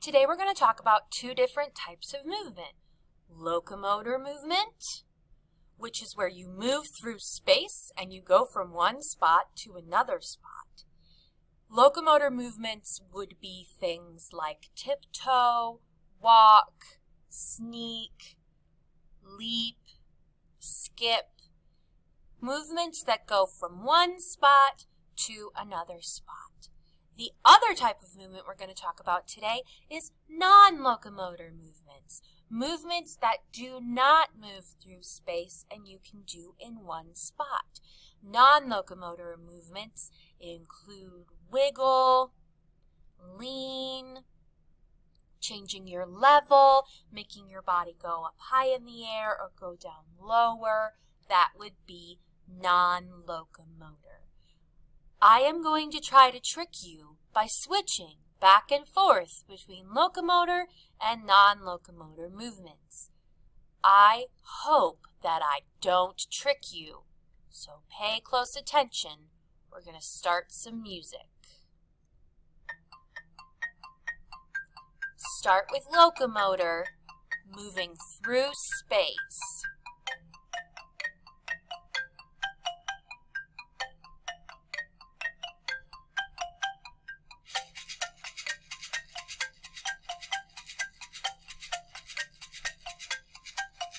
Today we're going to talk about two different types of movement. Locomotor movement, which is where you move through space and you go from one spot to another spot. Locomotor movements would be things like tiptoe, walk, sneak, leap, skip, movements that go from one spot to another spot. The other type of movement we're going to talk about today is non-locomotor movements. Movements that do not move through space and you can do in one spot. Non-locomotor movements include wiggle, lean, changing your level, making your body go up high in the air or go down lower. That would be non-locomotor. I am going to try to trick you by switching back and forth between locomotor and non-locomotor movements. I hope that I don't trick you, so pay close attention. We're going to start some music. Start with locomotor, moving through space.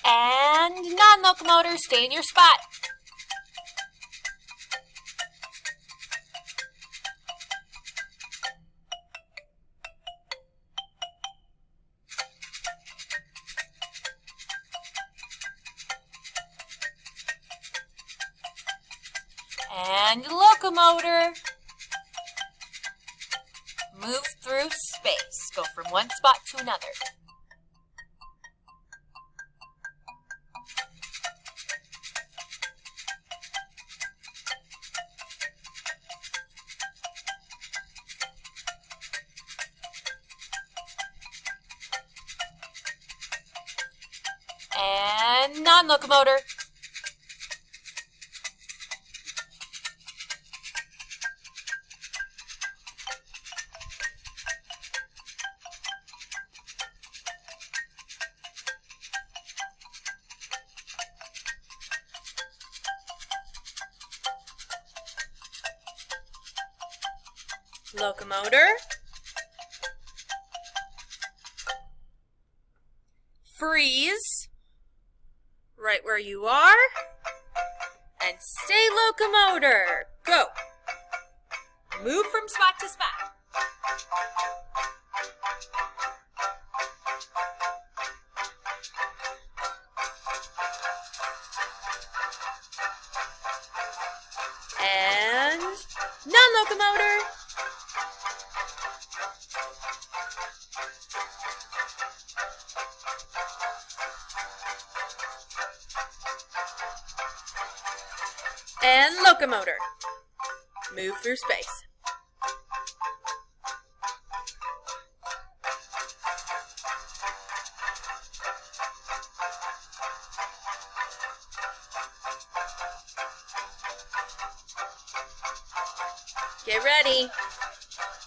And non-locomotor, stay in your spot. And locomotor, move through space. Go from one spot to another. And non-locomotor. Locomotor. Freeze. Right where you are. And stay locomotor. Go. Move from spot to spot. And non-locomotor. And locomotor. Move through space. Get ready.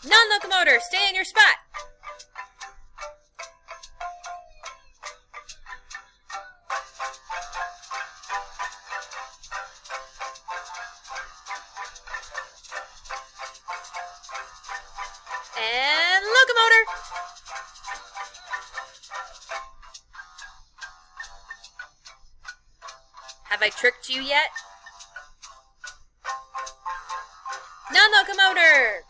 Non-locomotor, stay in your spot. And locomotor. Have I tricked you yet? Non-locomotor.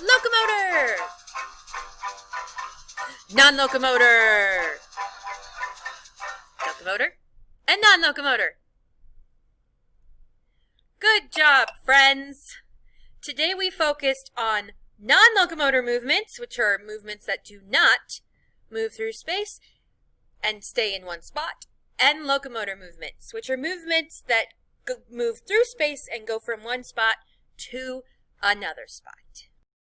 Locomotor. Non-locomotor. Locomotor and non-locomotor. Good job, friends. Today we focused on non-locomotor movements, which are movements that do not move through space and stay in one spot, and locomotor movements, which are movements that move through space and go from one spot to another spot.